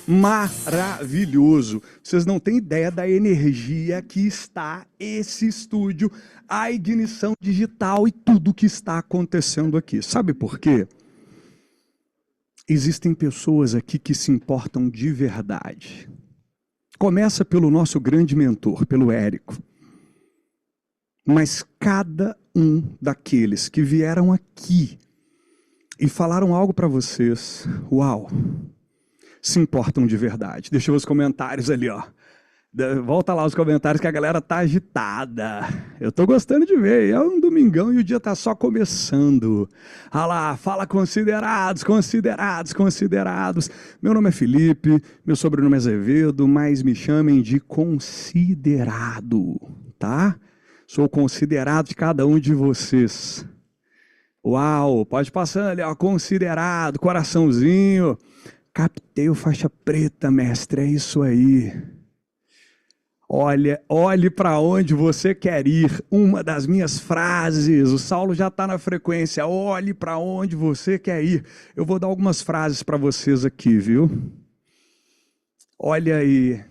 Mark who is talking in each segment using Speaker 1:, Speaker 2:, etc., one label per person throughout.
Speaker 1: maravilhoso. Vocês não têm ideia da energia que está esse estúdio, a ignição digital e tudo que está acontecendo aqui. Sabe por quê? Existem pessoas aqui que se importam de verdade. Começa pelo nosso grande mentor, pelo Érico. Mas cada um daqueles que vieram aqui e falaram algo para vocês, uau, se importam de verdade. Deixa os comentários ali, ó. Volta lá os comentários que a galera tá agitada. Eu tô gostando de ver. É um domingão e o dia tá só começando. Ah lá, fala considerados, considerados, considerados. Meu nome é Felipe, meu sobrenome é Azevedo, mas me chamem de considerado, tá? Sou considerado de cada um de vocês. Uau, pode passar ali, ó, considerado, coraçãozinho. Captei o faixa preta, mestre, é isso aí. Olhe para onde você quer ir. Uma das minhas frases, o Saulo já está na frequência. Olhe para onde você quer ir. Eu vou dar algumas frases para vocês aqui, viu? Olha aí.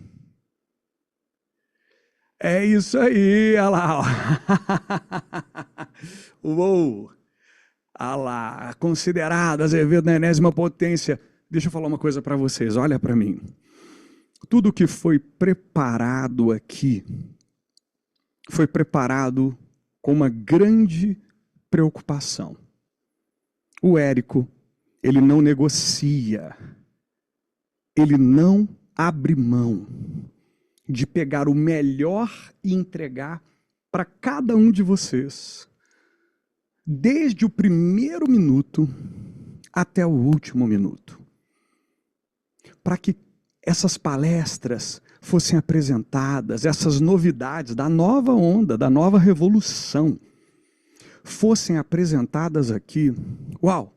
Speaker 1: É isso aí, olha lá. Ó. Uou. Olha lá, considerado Azevedo na enésima potência. Deixa eu falar uma coisa para vocês, olha para mim. Tudo que foi preparado aqui foi preparado com uma grande preocupação. O Érico, ele não negocia, ele não abre mão de pegar o melhor e entregar para cada um de vocês, desde o primeiro minuto até o último minuto, para que essas palestras fossem apresentadas, essas novidades da nova onda, da nova revolução, fossem apresentadas aqui. Uau!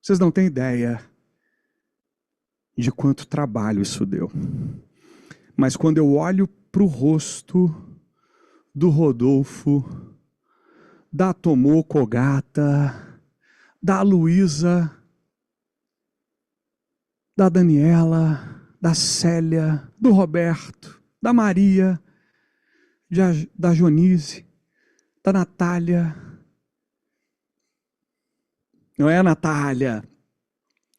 Speaker 1: Vocês não têm ideia de quanto trabalho isso deu. Mas quando eu olho para o rosto do Rodolfo, da Tomoko Ogata, da Luísa, da Daniela, da Célia, do Roberto, da Maria, da Jonise, da Natália. Não é a Natália?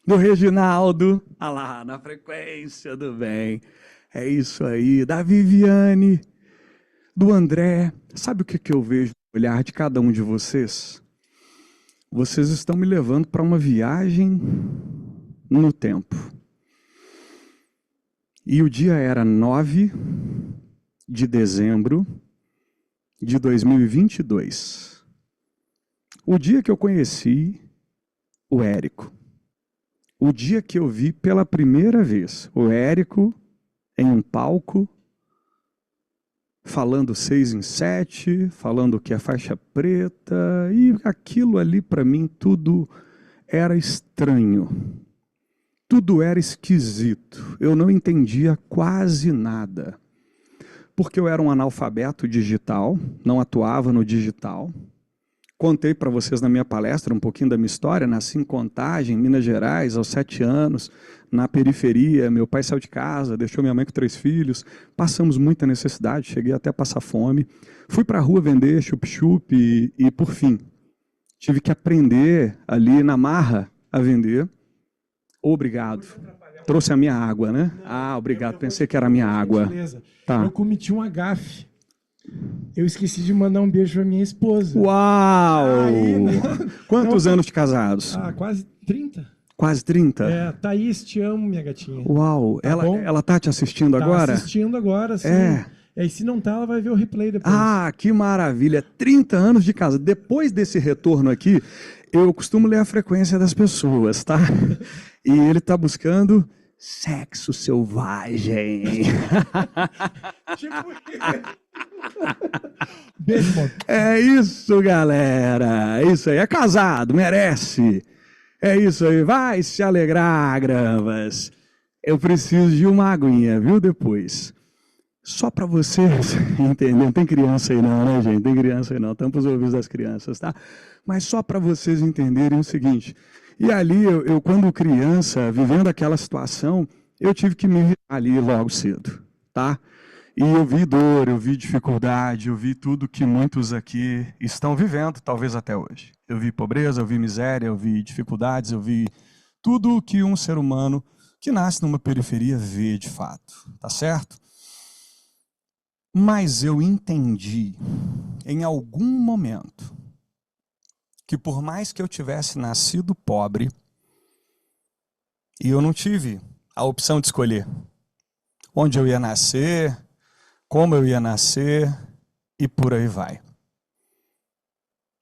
Speaker 1: Do Reginaldo. Ah lá, na frequência do bem. É isso aí. Da Viviane, do André. Sabe o que eu vejo no olhar de cada um de vocês? Vocês estão me levando para uma viagem no tempo. E o dia era 9 de dezembro de 2022. O dia que eu conheci o Érico. O dia que eu vi pela primeira vez o Érico em um palco, falando 6 em 7, falando que é faixa preta, e aquilo ali para mim tudo era estranho. Tudo era esquisito, eu não entendia quase nada, porque eu era um analfabeto digital, não atuava no digital. Contei para vocês na minha palestra um pouquinho da minha história, nasci em Contagem, Minas Gerais, aos 7 anos, na periferia, meu pai saiu de casa, deixou minha mãe com 3 filhos, passamos muita necessidade, cheguei até a passar fome, fui para a rua vender chup-chup e por fim, tive que aprender ali na marra a vender. Obrigado. Trouxe a minha água, né? Ah, obrigado. Pensei que era a minha água.
Speaker 2: Tá. Eu cometi um agafe. Eu esqueci de mandar um beijo para minha esposa.
Speaker 1: Uau! Aí, quantos anos de casados?
Speaker 2: Ah, quase 30.
Speaker 1: Quase 30?
Speaker 2: É, Thaís, te amo, minha gatinha.
Speaker 1: Uau! Tá ela tá te assistindo agora?
Speaker 2: Tá assistindo agora, sim.
Speaker 1: É.
Speaker 2: E aí, se não tá, ela vai ver o replay depois.
Speaker 1: Ah, que maravilha! 30 anos de casa. Depois desse retorno aqui, eu costumo ler a frequência das pessoas, tá? E ele está buscando sexo selvagem.
Speaker 2: Beijo, mano.
Speaker 1: É isso, galera. É isso aí. É casado, merece. É isso aí. Vai se alegrar, Gramas. Eu preciso de uma aguinha, viu, depois. Só para vocês entenderem. Não tem criança aí não, né, gente? Tem criança aí não. Tampa os ouvidos das crianças, tá? Mas só para vocês entenderem o seguinte. E ali, eu quando criança, vivendo aquela situação, eu tive que me virar ali logo cedo, tá? E eu vi dor, eu vi dificuldade, eu vi tudo que muitos aqui estão vivendo, talvez até hoje. Eu vi pobreza, eu vi miséria, eu vi dificuldades, eu vi tudo que um ser humano que nasce numa periferia vê de fato, tá certo? Mas eu entendi em algum momento que por mais que eu tivesse nascido pobre, e eu não tive a opção de escolher onde eu ia nascer, como eu ia nascer e por aí vai.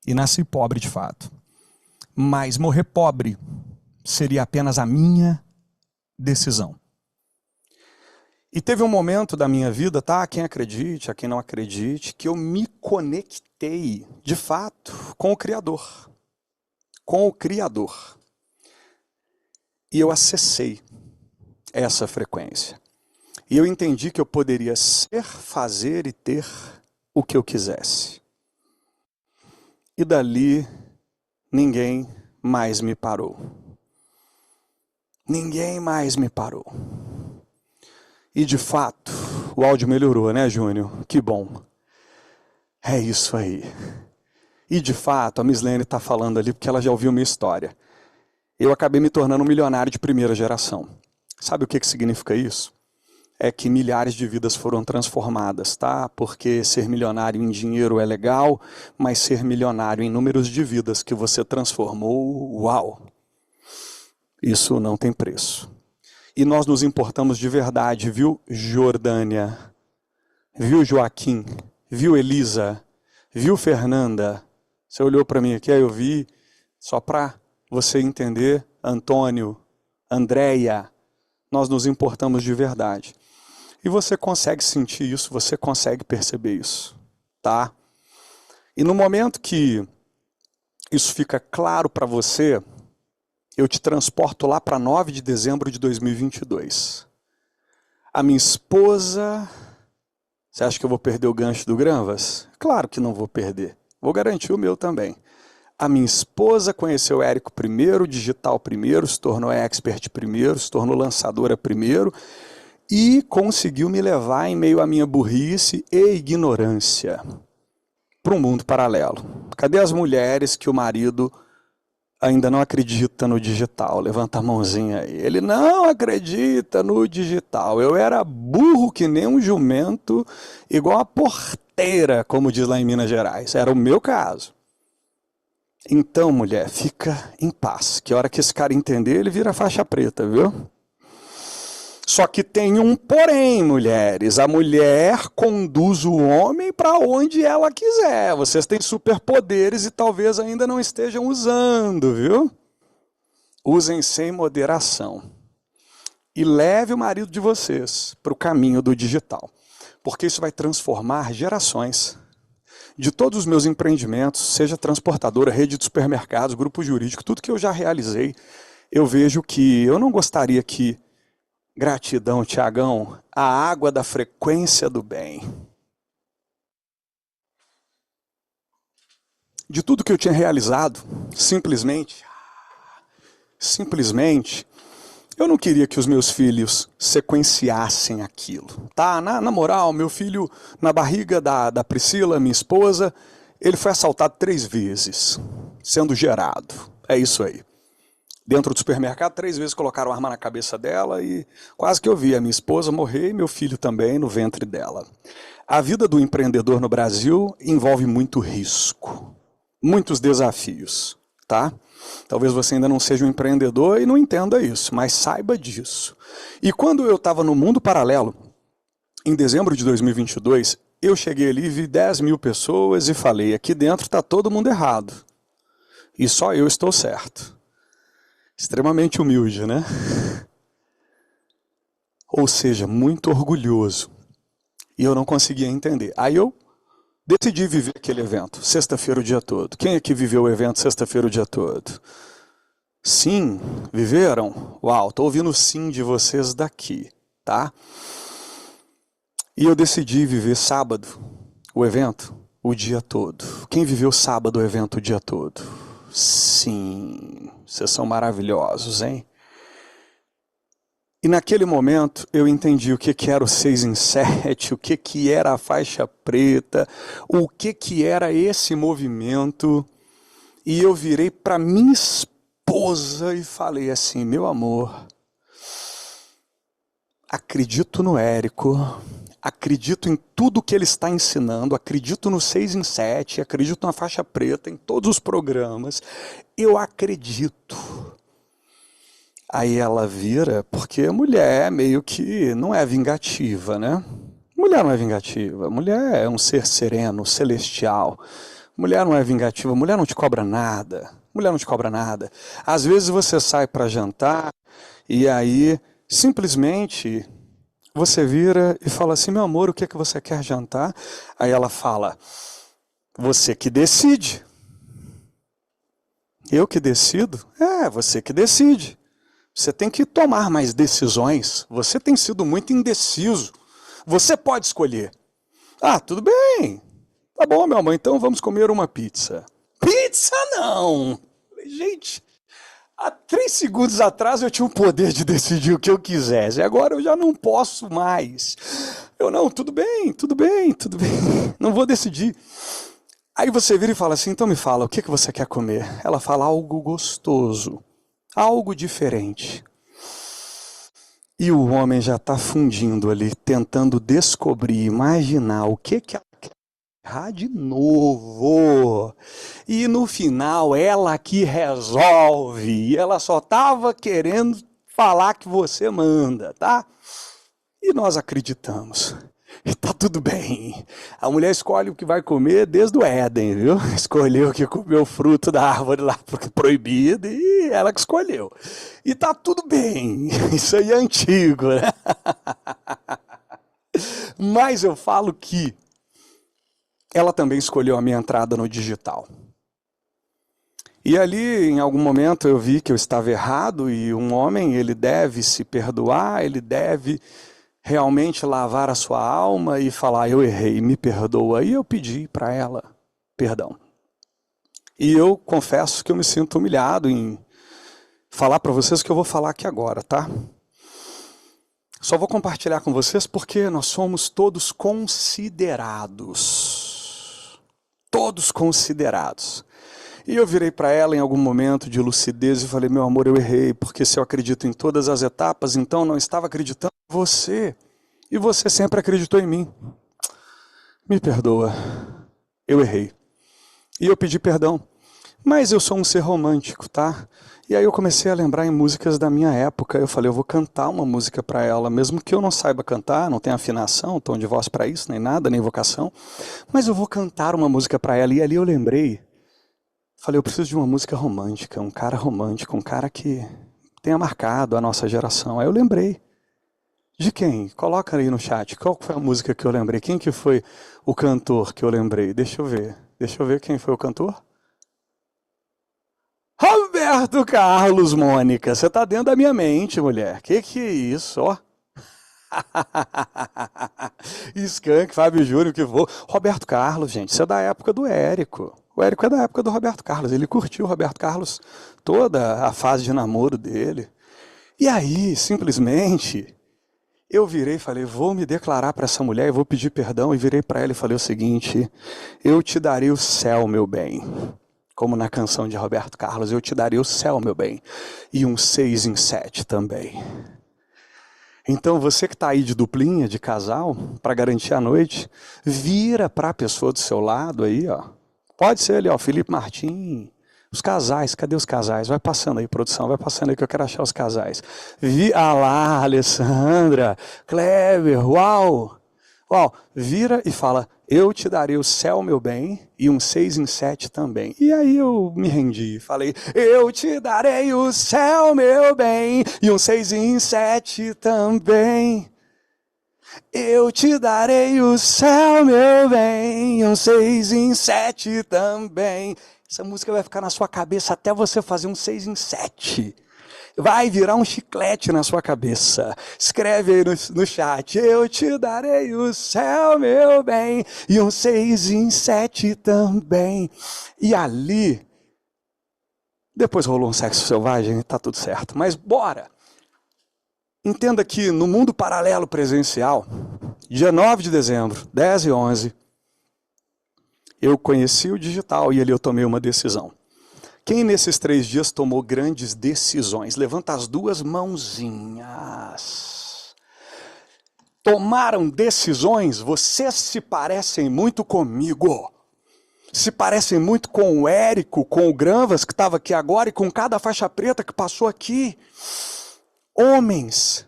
Speaker 1: E nasci pobre de fato. Mas morrer pobre seria apenas a minha decisão. E teve um momento da minha vida, tá? A quem acredite, a quem não acredite, que eu me conectei, de fato, com o Criador. Com o Criador. E eu acessei essa frequência. E eu entendi que eu poderia ser, fazer e ter o que eu quisesse. E dali, ninguém mais me parou. Ninguém mais me parou. E de fato, o áudio melhorou, né, Júnior? Que bom. É isso aí. E de fato, a Mislene está falando ali porque ela já ouviu minha história. Eu acabei me tornando um milionário de primeira geração. Sabe o que significa isso? É que milhares de vidas foram transformadas, tá? Porque ser milionário em dinheiro é legal, mas ser milionário em números de vidas que você transformou, uau! Isso não tem preço. E nós nos importamos de verdade, viu, Jordânia? Viu, Joaquim? Viu, Elisa? Viu, Fernanda? Você olhou para mim aqui, aí eu vi, só para você entender, Antônio, Andréia, nós nos importamos de verdade. E você consegue sentir isso, você consegue perceber isso, tá? E no momento que isso fica claro para você, eu te transporto lá para 9 de dezembro de 2022. A minha esposa... Você acha que eu vou perder o gancho do Granvas? Claro que não vou perder. Vou garantir o meu também. A minha esposa conheceu o Érico primeiro, digital primeiro, se tornou expert primeiro, se tornou lançadora primeiro e conseguiu me levar em meio à minha burrice e ignorância para um mundo paralelo. Cadê as mulheres que o marido ainda não acredita no digital? Levanta a mãozinha aí. Ele não acredita no digital. Eu era burro que nem um jumento, igual a porteira, como diz lá em Minas Gerais. Era o meu caso. Então, mulher, fica em paz, que a hora que esse cara entender, ele vira faixa preta, viu? Só que tem um porém, mulheres. A mulher conduz o homem para onde ela quiser. Vocês têm superpoderes e talvez ainda não estejam usando, viu? Usem sem moderação. E leve o marido de vocês para o caminho do digital. Porque isso vai transformar gerações. De todos os meus empreendimentos, seja transportadora, rede de supermercados, grupo jurídico, tudo que eu já realizei, eu vejo que eu não gostaria que... Gratidão, Tiagão, a água da frequência do bem. De tudo que eu tinha realizado, simplesmente, eu não queria que os meus filhos sequenciassem aquilo. Tá? Na moral, meu filho, na barriga da Priscila, minha esposa, ele foi assaltado 3 vezes, sendo gerado. É isso aí. Dentro do supermercado, 3 vezes colocaram arma na cabeça dela e quase que eu vi a minha esposa morrer e meu filho também no ventre dela. A vida do empreendedor no Brasil envolve muito risco, muitos desafios, tá? Talvez você ainda não seja um empreendedor e não entenda isso, mas saiba disso. E quando eu estava no mundo paralelo, em dezembro de 2022, eu cheguei ali, vi 10 mil pessoas e falei, aqui dentro está todo mundo errado. E só eu estou certo. Extremamente humilde, né? Ou seja, muito orgulhoso. E eu não conseguia entender. Aí eu decidi viver aquele evento, sexta-feira o dia todo. Quem aqui viveu o evento sexta-feira o dia todo? Sim, viveram? Uau, tô ouvindo o sim de vocês daqui, tá? E eu decidi viver sábado, o evento, o dia todo. Quem viveu sábado o evento o dia todo? Sim, vocês são maravilhosos, hein? E naquele momento eu entendi o que que era o 6 em 7, o que que era a faixa preta, o que que era esse movimento. E eu virei para minha esposa e falei assim: meu amor, acredito no Érico, acredito em tudo que ele está ensinando, acredito no 6 em 7, acredito na faixa preta, em todos os programas, eu acredito. Aí ela vira, porque a mulher meio que não é vingativa, né? Mulher não é vingativa, mulher é um ser sereno, celestial. Mulher não é vingativa, mulher não te cobra nada. Mulher não te cobra nada. Às vezes você sai para jantar e aí simplesmente você vira e fala assim: meu amor, o que é que você quer jantar? Aí ela fala: você que decide. Eu que decido? É, você que decide. Você tem que tomar mais decisões. Você tem sido muito indeciso. Você pode escolher. Ah, tudo bem. Tá bom, meu amor, então vamos comer uma pizza. Pizza não! Gente, há 3 segundos atrás eu tinha o poder de decidir o que eu quisesse. Agora eu já não posso mais. Eu não, tudo bem, tudo bem, tudo bem. Não vou decidir. Aí você vira e fala assim: então me fala, o que que você quer comer? Ela fala algo gostoso, algo diferente. E o homem já está fundindo ali, tentando descobrir, imaginar o que que ela quer errar de novo. E no final, ela que resolve. E ela só estava querendo falar que você manda, tá? E nós acreditamos. E tá tudo bem. A mulher escolhe o que vai comer desde o Éden, viu? Escolheu que comeu o fruto da árvore lá porque proibido e ela que escolheu. E tá tudo bem. Isso aí é antigo, né? Mas eu falo que ela também escolheu a minha entrada no digital. E ali, em algum momento, eu vi que eu estava errado e um homem, ele deve se perdoar, ele deve realmente lavar a sua alma e falar: eu errei, me perdoa. E eu pedi para ela perdão. E eu confesso que eu me sinto humilhado em falar para vocês o que eu vou falar aqui agora, tá? Só vou compartilhar com vocês porque nós somos todos considerados. Todos considerados. E eu virei para ela em algum momento de lucidez e falei: meu amor, eu errei, porque se eu acredito em todas as etapas, então não estava acreditando em você. E você sempre acreditou em mim. Me perdoa, eu errei. E eu pedi perdão. Mas eu sou um ser romântico, tá? E aí eu comecei a lembrar em músicas da minha época. Eu falei: eu vou cantar uma música para ela, mesmo que eu não saiba cantar, não tenha afinação, tom de voz para isso, nem nada, nem vocação. Mas eu vou cantar uma música para ela. E ali eu lembrei. Falei: eu preciso de uma música romântica, um cara romântico, um cara que tenha marcado a nossa geração. Aí eu lembrei. De quem? Coloca aí no chat. Qual foi a música que eu lembrei? Quem que foi o cantor que eu lembrei? Deixa eu ver. Deixa eu ver quem foi o cantor. Roberto Carlos, Mônica. Você tá dentro da minha mente, mulher. Que é isso, ó? Skank, Fábio Júnior, que vou. Roberto Carlos, gente, isso é da época do Érico. O Érico é da época do Roberto Carlos. Ele curtiu o Roberto Carlos toda a fase de namoro dele. E aí, simplesmente, eu virei e falei: vou me declarar para essa mulher e vou pedir perdão. E virei para ela e falei o seguinte: eu te darei o céu, meu bem. Como na canção de Roberto Carlos: eu te darei o céu, meu bem. E um 6 em 7 também. Então você que está aí de duplinha, de casal, para garantir a noite, vira para a pessoa do seu lado aí, ó. Pode ser ali, ó, Felipe Martim. Os casais, cadê os casais? Vai passando aí, produção, vai passando aí que eu quero achar os casais. Ah lá, Alessandra, Kleber, uau! Uau, vira e fala: eu te darei o céu, meu bem, e um 6 em 7 também. E aí eu me rendi, falei: eu te darei o céu, meu bem, e um 6 em 7 também. Eu te darei o céu, meu bem, e um 6 em 7 também. Essa música vai ficar na sua cabeça até você fazer um 6 em 7. Vai virar um chiclete na sua cabeça. Escreve aí no chat: eu te darei o céu, meu bem, e um 6 em 7 também. E ali, depois rolou um sexo selvagem, tá tudo certo. Mas bora! Entenda que no mundo paralelo presencial, dia 9 de dezembro, 10 e 11, eu conheci o digital e ali eu tomei uma decisão. Quem nesses 3 dias tomou grandes decisões? Levanta as 2 mãozinhas. Tomaram decisões, vocês se parecem muito comigo. Se parecem muito com o Érico, com o Granvas, que estava aqui agora, e com cada faixa preta que passou aqui. Homens,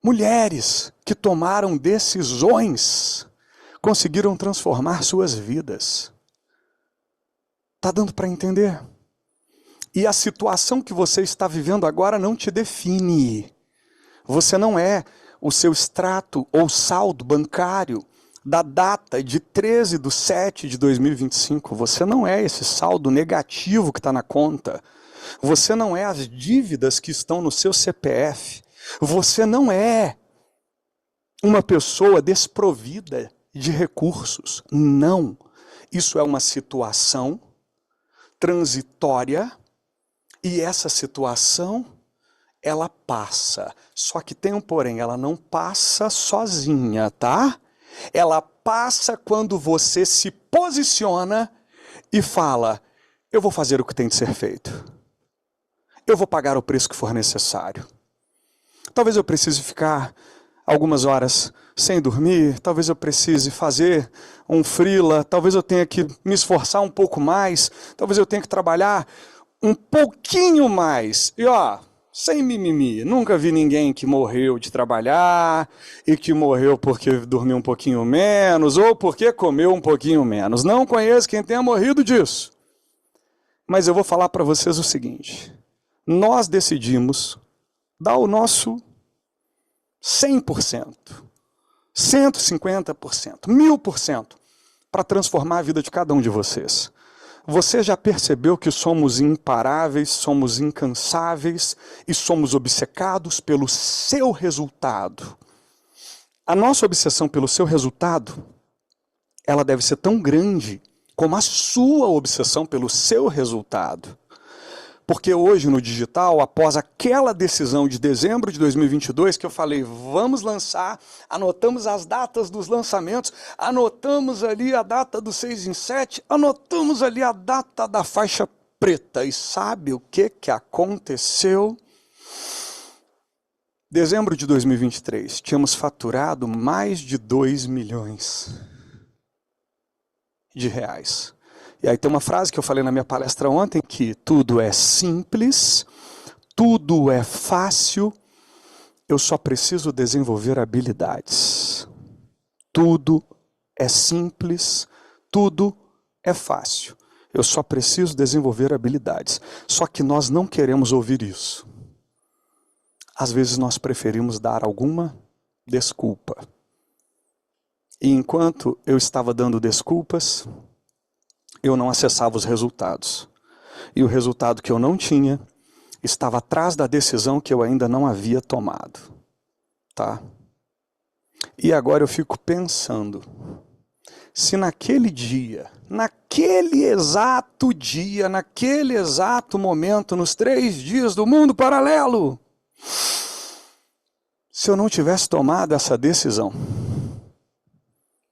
Speaker 1: mulheres que tomaram decisões, conseguiram transformar suas vidas. Está dando para entender? E a situação que você está vivendo agora não te define. Você não é o seu extrato ou saldo bancário da data de 13/7/2025. Você não é esse saldo negativo que está na conta. Você não é as dívidas que estão no seu CPF. Você não é uma pessoa desprovida de recursos. Não. Isso é uma situação transitória e essa situação, ela passa. Só que tem um porém, ela não passa sozinha, tá? Ela passa quando você se posiciona e fala, eu vou fazer o que tem de ser feito. Eu vou pagar o preço que for necessário. Talvez eu precise ficar algumas horas sem dormir, talvez eu precise fazer um freela, talvez eu tenha que me esforçar um pouco mais, talvez eu tenha que trabalhar um pouquinho mais. E ó, sem mimimi, nunca vi ninguém que morreu de trabalhar e que morreu porque dormiu um pouquinho menos ou porque comeu um pouquinho menos. Não conheço quem tenha morrido disso. Mas eu vou falar para vocês o seguinte, nós decidimos dar o nosso 100%, 150%, 1000% para transformar a vida de cada um de vocês. Você já percebeu que somos imparáveis, somos incansáveis e somos obcecados pelo seu resultado. A nossa obsessão pelo seu resultado, ela deve ser tão grande como a sua obsessão pelo seu resultado. Porque hoje no digital, após aquela decisão de dezembro de 2022, que eu falei, vamos lançar, anotamos as datas dos lançamentos, anotamos ali a data do 6 em 7, anotamos ali a data da faixa preta. E sabe o que aconteceu? Dezembro de 2023, tínhamos faturado mais de 2 milhões de reais. E aí tem uma frase que eu falei na minha palestra ontem, que tudo é simples, tudo é fácil, eu só preciso desenvolver habilidades. Tudo é simples, tudo é fácil, eu só preciso desenvolver habilidades. Só que nós não queremos ouvir isso. Às vezes nós preferimos dar alguma desculpa. E enquanto eu estava dando desculpas, eu não acessava os resultados. E o resultado que eu não tinha estava atrás da decisão que eu ainda não havia tomado. Tá? E agora eu fico pensando, se naquele dia, naquele exato dia, naquele exato momento, nos 3 dias do mundo paralelo, se eu não tivesse tomado essa decisão,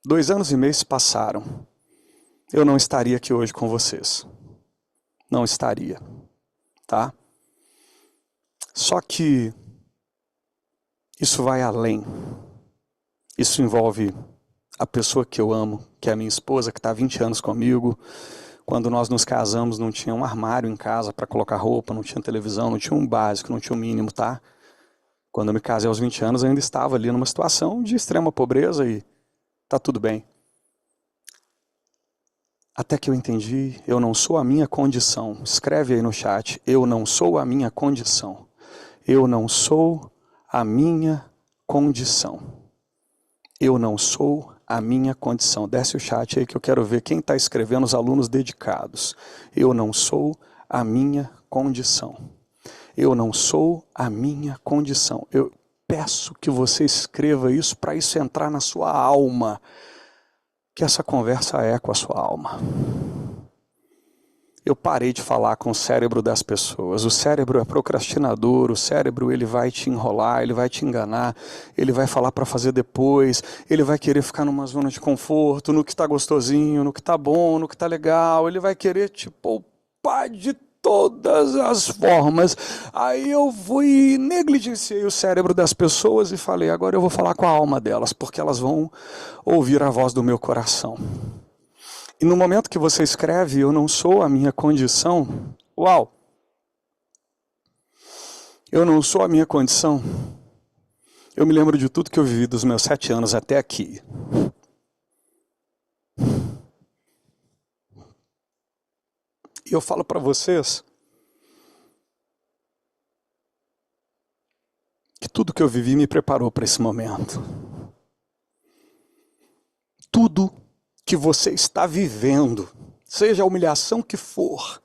Speaker 1: 2 anos e meio se passaram, eu não estaria aqui hoje com vocês. Não estaria, tá? Só que isso vai além. Isso envolve a pessoa que eu amo, que é a minha esposa, que está há 20 anos comigo. Quando nós nos casamos, não tinha um armário em casa para colocar roupa, não tinha televisão, não tinha um básico, não tinha um mínimo, tá? Quando eu me casei aos 20 anos, eu ainda estava ali numa situação de extrema pobreza e tá tudo bem. Até que eu entendi, eu não sou a minha condição. Escreve aí no chat, eu não sou a minha condição. Eu não sou a minha condição. Eu não sou a minha condição. Desce o chat aí que eu quero ver quem está escrevendo, os alunos dedicados. Eu não sou a minha condição. Eu não sou a minha condição. Eu peço que você escreva isso para isso entrar na sua alma. Que essa conversa é com a sua alma. eu parei de falar com o cérebro das pessoas. O cérebro é procrastinador, o cérebro ele vai te enrolar, ele vai te enganar, ele vai falar para fazer depois, ele vai querer ficar numa zona de conforto, no que está gostosinho, no que está bom, no que está legal, ele vai querer te poupar de todas as formas. Aí eu fui, negligenciei o cérebro das pessoas e falei, agora eu vou falar com a alma delas, porque elas vão ouvir a voz do meu coração. E no momento que você escreve, eu não sou a minha condição, uau! Eu não sou a minha condição. Eu me lembro de tudo que eu vivi dos meus 7 anos até aqui. E eu falo para vocês que tudo que eu vivi me preparou para esse momento. Tudo que você está vivendo, seja a humilhação que for,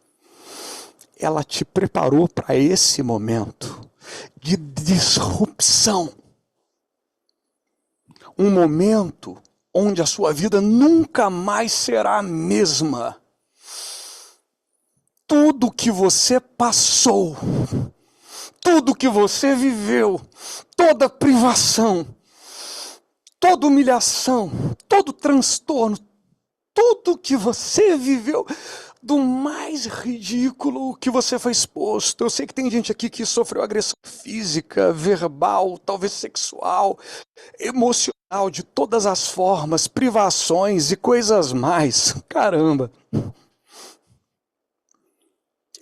Speaker 1: ela te preparou para esse momento de disrupção. Um momento onde a sua vida nunca mais será a mesma. Tudo que você passou, tudo que você viveu, toda privação, toda humilhação, todo transtorno, tudo que você viveu, do mais ridículo que você foi exposto. Eu sei que tem gente aqui que sofreu agressão física, verbal, talvez sexual, emocional, de todas as formas, privações e coisas mais. Caramba!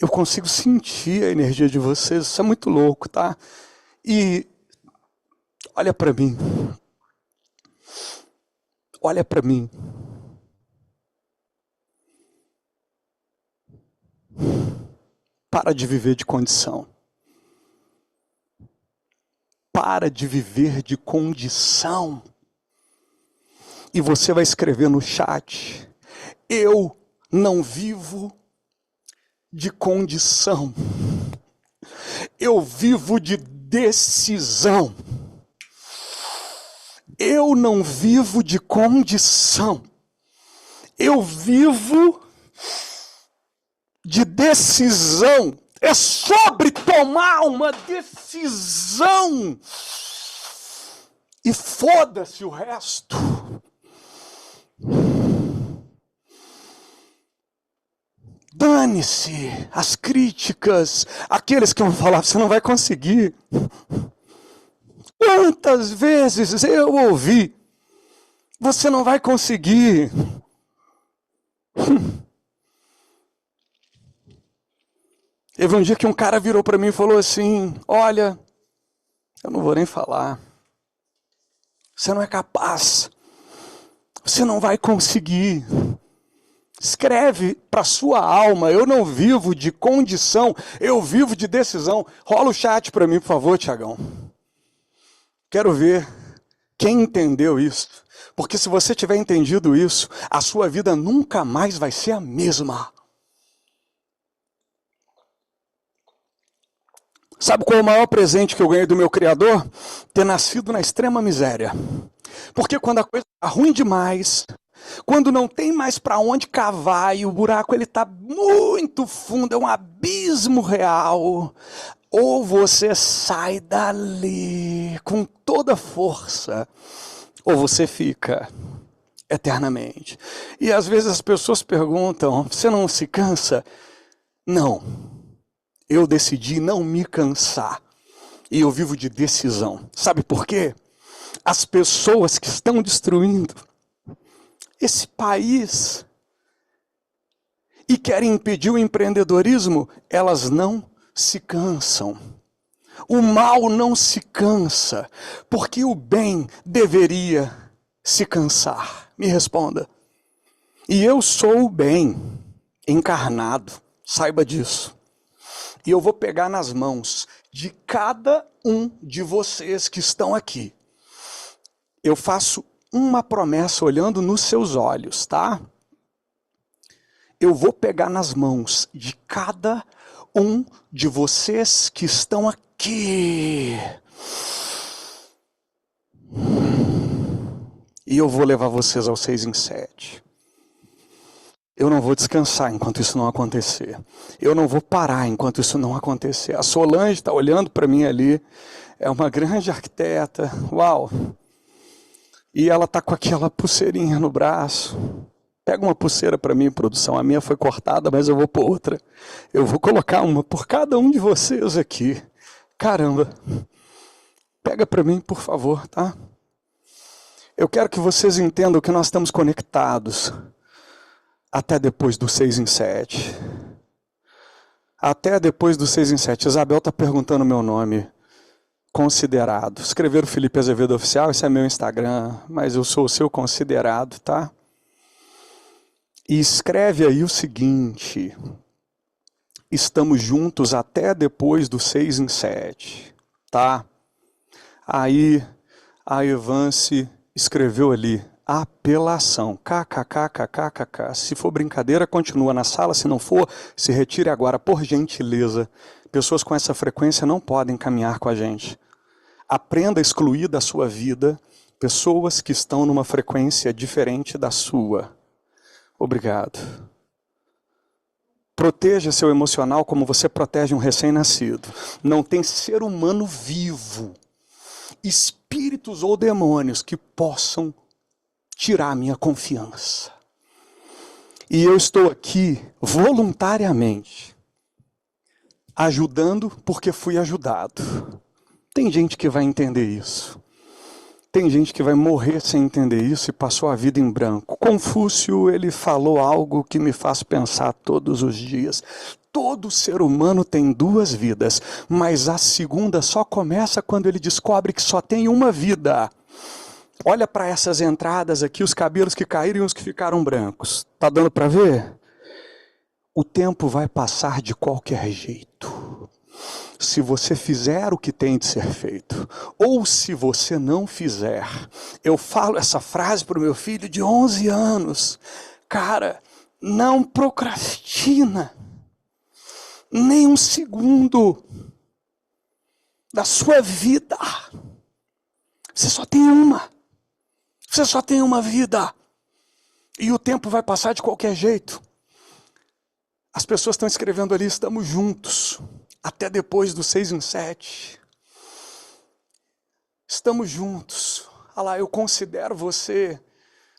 Speaker 1: Eu consigo sentir a energia de vocês, isso é muito louco, tá? E olha para mim. Olha para mim. Para de viver de condição. Para de viver de condição. E você vai escrever no chat: eu não vivo de condição. Eu vivo de decisão. Eu não vivo de condição. Eu vivo de decisão. É sobre tomar uma decisão. E foda-se o resto. Dane-se as críticas, aqueles que vão falar, você não vai conseguir. Quantas vezes eu ouvi, você não vai conseguir. Teve um dia que um cara virou para mim e falou assim, olha, eu não vou nem falar, você não é capaz, você não vai conseguir. Escreve para sua alma, eu não vivo de condição, eu vivo de decisão. Rola o chat para mim, por favor, Tiagão. Quero ver quem entendeu isso. Porque se você tiver entendido isso, a sua vida nunca mais vai ser a mesma. Sabe qual é o maior presente que eu ganhei do meu Criador? Ter nascido na extrema miséria. Porque quando a coisa está ruim demais, quando não tem mais para onde cavar e o buraco ele está muito fundo, é um abismo real, ou você sai dali com toda força, ou você fica eternamente. E às vezes as pessoas perguntam, você não se cansa? Não, eu decidi não me cansar, e eu vivo de decisão. Sabe por quê? As pessoas que estão destruindo esse país e querem impedir o empreendedorismo, elas não se cansam. O mal não se cansa, porque o bem deveria se cansar. Me responda. E eu sou o bem encarnado, saiba disso. E eu vou pegar nas mãos de cada um de vocês que estão aqui. Eu faço uma promessa olhando nos seus olhos, tá? Eu vou pegar nas mãos de cada um de vocês que estão aqui. E eu vou levar vocês ao 6 em 7. Eu não vou descansar enquanto isso não acontecer. Eu não vou parar enquanto isso não acontecer. A Solange está olhando para mim ali. É uma grande arquiteta. Uau! E ela está com aquela pulseirinha no braço. Pega uma pulseira para mim, produção. A minha foi cortada, mas eu vou pôr outra. Eu vou colocar uma por cada um de vocês aqui. Caramba! Pega para mim, por favor, tá? Eu quero que vocês entendam que nós estamos conectados. Até depois do 6 em 7. Até depois do 6 em 7. Isabel está perguntando meu nome. Considerado. Escreveram Felipe Azevedo Oficial, esse é meu Instagram, mas eu sou o seu considerado, tá? E escreve aí o seguinte: estamos juntos até depois do 6 em 7, tá? Aí a Evance escreveu ali: apelação, kkkkkk. Se for brincadeira, continua na sala. Se não for, se retire agora, por gentileza. Pessoas com essa frequência não podem caminhar com a gente. Aprenda a excluir da sua vida pessoas que estão numa frequência diferente da sua. Obrigado. Proteja seu emocional como você protege um recém-nascido. Não tem ser humano vivo, espíritos ou demônios que possam tirar a minha confiança. E eu estou aqui voluntariamente, ajudando porque fui ajudado. Tem gente que vai entender isso. Tem gente que vai morrer sem entender isso e passou a vida em branco. Confúcio, ele falou algo que me faz pensar todos os dias. Todo ser humano tem duas vidas, mas a segunda só começa quando ele descobre que só tem uma vida. Olha para essas entradas aqui, os cabelos que caíram e os que ficaram brancos. Tá dando para ver? O tempo vai passar de qualquer jeito. Se você fizer o que tem de ser feito, ou se você não fizer. Eu falo essa frase para o meu filho de 11 anos. Cara, não procrastina nem um segundo da sua vida. Você só tem uma. Você só tem uma vida. E o tempo vai passar de qualquer jeito. As pessoas estão escrevendo ali: estamos juntos. Até depois do 6 em 7. Estamos juntos. Ah lá, eu considero você.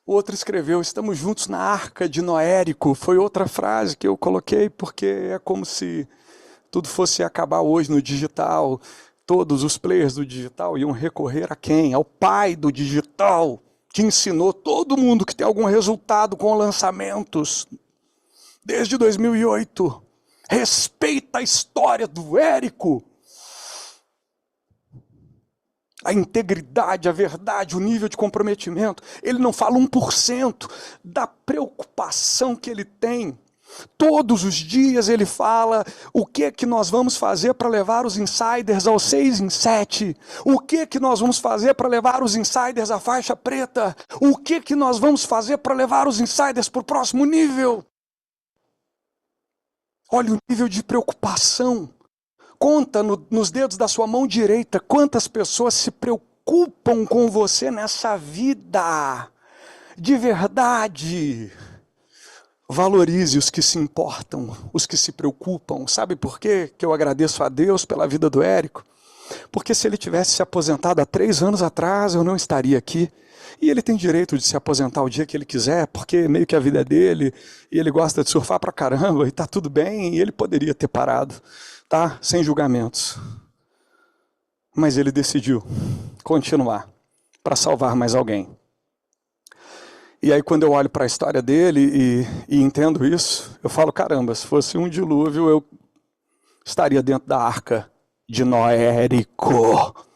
Speaker 1: O outro escreveu: estamos juntos na arca de Noérico. Foi outra frase que eu coloquei porque é como se tudo fosse acabar hoje no digital. Todos os players do digital iam recorrer a quem? Ao pai do digital, que ensinou todo mundo que tem algum resultado com lançamentos. Desde 2008. Respeita a história do Érico. A integridade, a verdade, o nível de comprometimento. Ele não fala 1% da preocupação que ele tem. Todos os dias ele fala o que nós vamos fazer para levar os insiders ao 6 em 7. O que nós vamos fazer para levar os insiders à faixa preta. O que nós vamos fazer para levar os insiders para o próximo nível. Olha o nível de preocupação. Conta nos dedos da sua mão direita quantas pessoas se preocupam com você nessa vida. De verdade. Valorize os que se importam, os que se preocupam. Sabe por quê que eu agradeço a Deus pela vida do Érico? Porque se ele tivesse se aposentado há 3 anos atrás, eu não estaria aqui. E ele tem direito de se aposentar o dia que ele quiser, porque meio que a vida é dele, e ele gosta de surfar pra caramba, e tá tudo bem, e ele poderia ter parado, tá? Sem julgamentos. Mas ele decidiu continuar, para salvar mais alguém. E aí quando eu olho para a história dele e entendo isso, eu falo: caramba, se fosse um dilúvio, eu estaria dentro da arca de Noérico.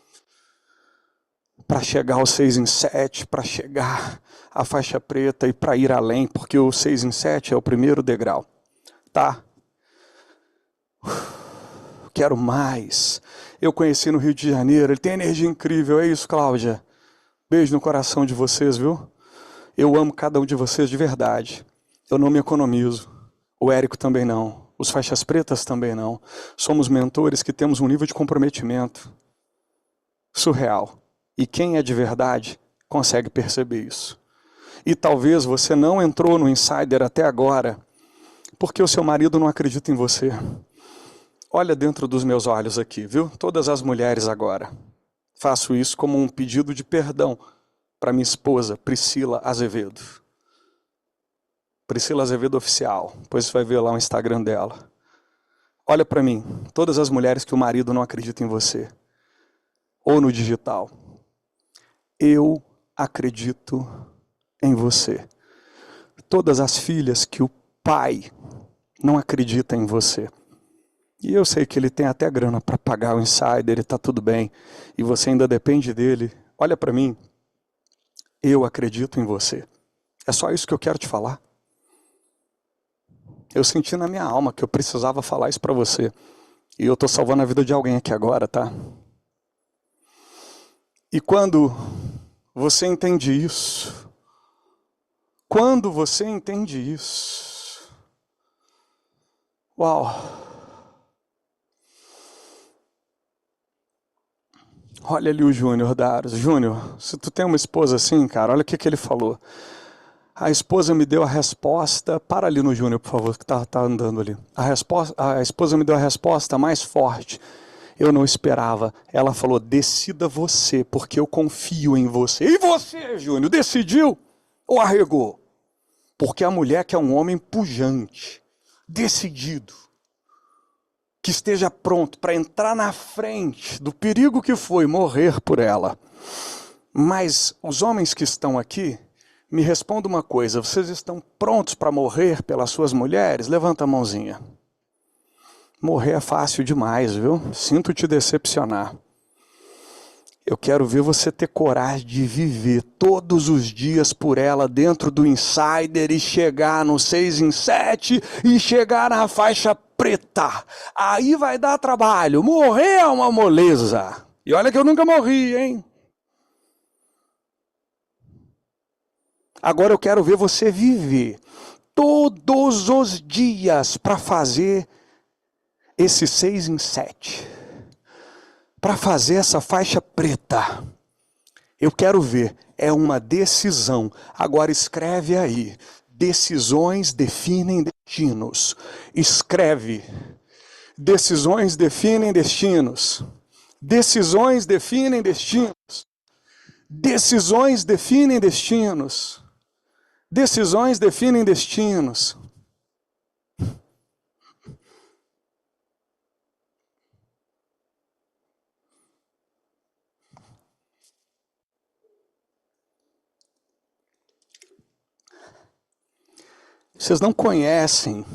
Speaker 1: Para chegar ao 6 em 7, para chegar à faixa preta e para ir além, porque o 6 em 7 é o primeiro degrau, tá? Quero mais. Eu conheci no Rio de Janeiro, ele tem energia incrível, é isso, Cláudia? Beijo no coração de vocês, viu? Eu amo cada um de vocês de verdade. Eu não me economizo. O Érico também não. Os faixas pretas também não. Somos mentores que temos um nível de comprometimento surreal. E quem é de verdade consegue perceber isso. E talvez você não entrou no Insider até agora, porque o seu marido não acredita em você. Olha dentro dos meus olhos aqui, viu? Todas as mulheres agora. Faço isso como um pedido de perdão para minha esposa, Priscila Azevedo. Priscila Azevedo Oficial. Depois você vai ver lá o Instagram dela. Olha para mim, todas as mulheres que o marido não acredita em você. Ou no digital. Eu acredito em você. Todas as filhas que o pai não acredita em você. E eu sei que ele tem até grana para pagar o Insider, e tá tudo bem. E você ainda depende dele. Olha para mim. Eu acredito em você. É só isso que eu quero te falar. Eu senti na minha alma que eu precisava falar isso para você. E eu tô salvando a vida de alguém aqui agora, tá? E quando você entende isso, uau! Olha ali o Júnior Daros. Júnior, se tu tem uma esposa assim, cara, olha o que ele falou. A esposa me deu a resposta... Para ali no Júnior, por favor, que tá andando ali. A esposa me deu a resposta mais forte. Eu não esperava. Ela falou, decida você, porque eu confio em você. E você, Júnior, decidiu ou arregou? Porque a mulher quer um homem pujante, decidido, que esteja pronto para entrar na frente do perigo que foi morrer por ela. Mas os homens que estão aqui, me respondam uma coisa, vocês estão prontos para morrer pelas suas mulheres? Levanta a mãozinha. Morrer é fácil demais, viu? Sinto te decepcionar. Eu quero ver você ter coragem de viver todos os dias por ela dentro do Insider e chegar no 6 em 7 e chegar na faixa preta. Aí vai dar trabalho. Morrer é uma moleza. E olha que eu nunca morri, hein? Agora eu quero ver você viver todos os dias para fazer esse 6 em 7. Para fazer essa faixa preta. Eu quero ver, é uma decisão. Agora escreve aí. Decisões definem destinos. Escreve. Decisões definem destinos. Decisões definem destinos. Decisões definem destinos. Decisões definem destinos. Vocês não conhecem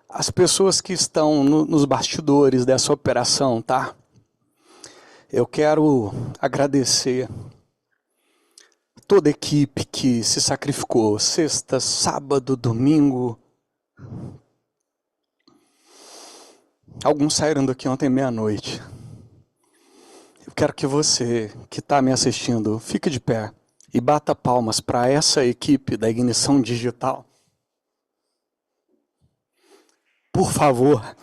Speaker 1: as pessoas que estão nos bastidores dessa operação, tá? Eu quero agradecer toda a equipe que se sacrificou, sexta, sábado, domingo. Alguns saíram daqui ontem meia-noite. Eu quero que você, que está me assistindo, fique de pé e bata palmas para essa equipe da Ignição Digital. Por favor.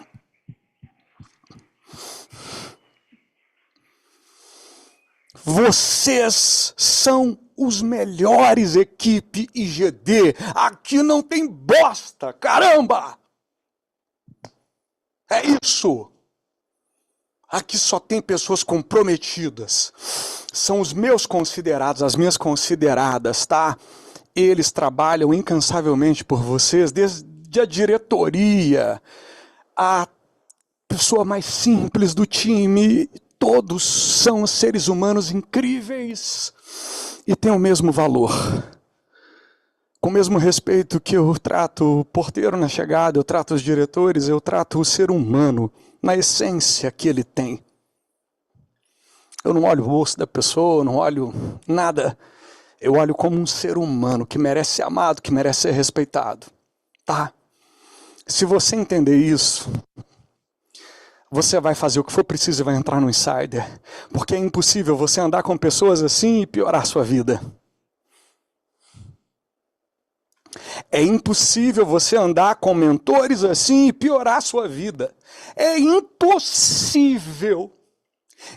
Speaker 1: Vocês são os melhores, equipe IGD. Aqui não tem bosta, caramba! É isso. Aqui só tem pessoas comprometidas. São os meus considerados, as minhas consideradas, tá? Eles trabalham incansavelmente por vocês, desde a diretoria, a pessoa mais simples do time. Todos são seres humanos incríveis e têm o mesmo valor. Com o mesmo respeito que eu trato o porteiro na chegada, eu trato os diretores, eu trato o ser humano na essência que ele tem. Eu não olho o rosto da pessoa, não olho nada. Eu olho como um ser humano que merece ser amado, que merece ser respeitado. Tá? Se você entender isso, você vai fazer o que for preciso e vai entrar no Insider. Porque é impossível você andar com pessoas assim e piorar a sua vida. É impossível você andar com mentores assim e piorar a sua vida. É impossível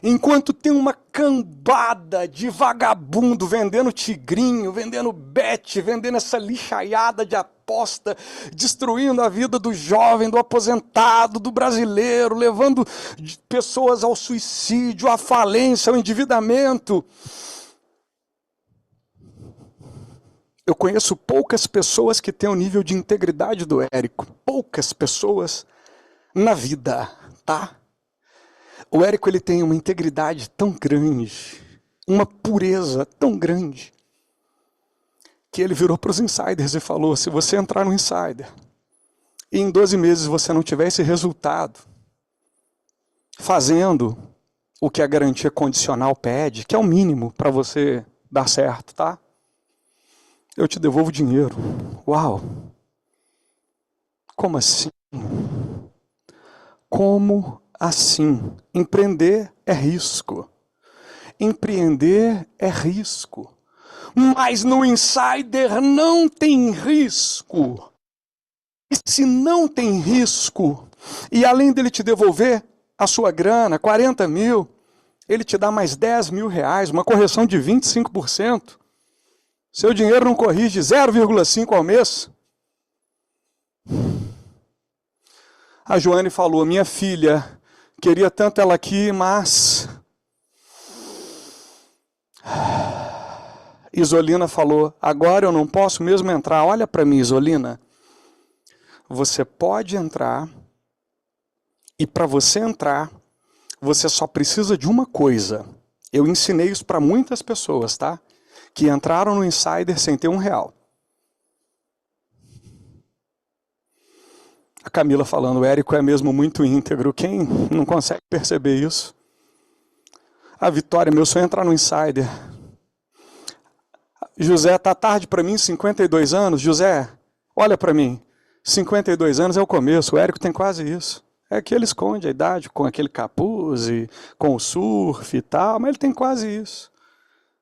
Speaker 1: Enquanto tem uma cambada de vagabundo vendendo tigrinho, vendendo bet, vendendo essa lixaiada de aposta, destruindo a vida do jovem, do aposentado, do brasileiro, levando pessoas ao suicídio, à falência, ao endividamento. Eu conheço poucas pessoas que têm o nível de integridade do Érico. Poucas pessoas na vida, tá? O Érico, ele tem uma integridade tão grande, uma pureza tão grande, que ele virou para os insiders e falou: se você entrar no insider e em 12 meses você não tiver esse resultado, fazendo o que a garantia condicional pede, que é o mínimo para você dar certo, tá? Eu te devolvo o dinheiro. Uau! Como assim? Como assim? Empreender é risco. Empreender é risco. Mas no insider não tem risco. E se não tem risco, e além dele te devolver a sua grana, 40 mil, ele te dá mais 10 mil reais, uma correção de 25%. Seu dinheiro não corrige 0,5 ao mês. A Joane falou: minha filha, queria tanto ela aqui, mas... Isolina falou: agora eu não posso mesmo entrar. Olha para mim, Isolina. Você pode entrar, e para você entrar, você só precisa de uma coisa. Eu ensinei isso para muitas pessoas, tá? Que entraram no Insider sem ter R$1. A Camila falando: o Érico é mesmo muito íntegro. Quem não consegue perceber isso? A Vitória: meu sonho é entrar no Insider. José: tá tarde para mim, 52 anos. José, olha para mim. 52 anos é o começo. O Érico tem quase isso. É que ele esconde a idade com aquele capuz e com o surf e tal, mas ele tem quase isso.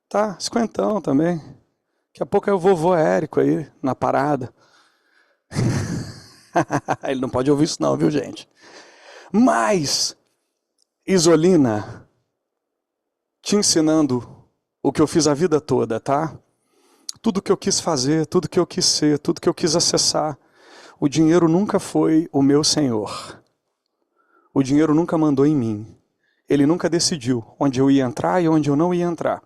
Speaker 1: Tá, 50 também. Daqui a pouco é o vovô Érico aí, na parada. Ele não pode ouvir isso não, viu, gente? Mas, Isolina, te ensinando o que eu fiz a vida toda, tá? Tudo que eu quis fazer, tudo que eu quis ser, tudo que eu quis acessar. O dinheiro nunca foi o meu senhor. O dinheiro nunca mandou em mim. Ele nunca decidiu onde eu ia entrar e onde eu não ia entrar.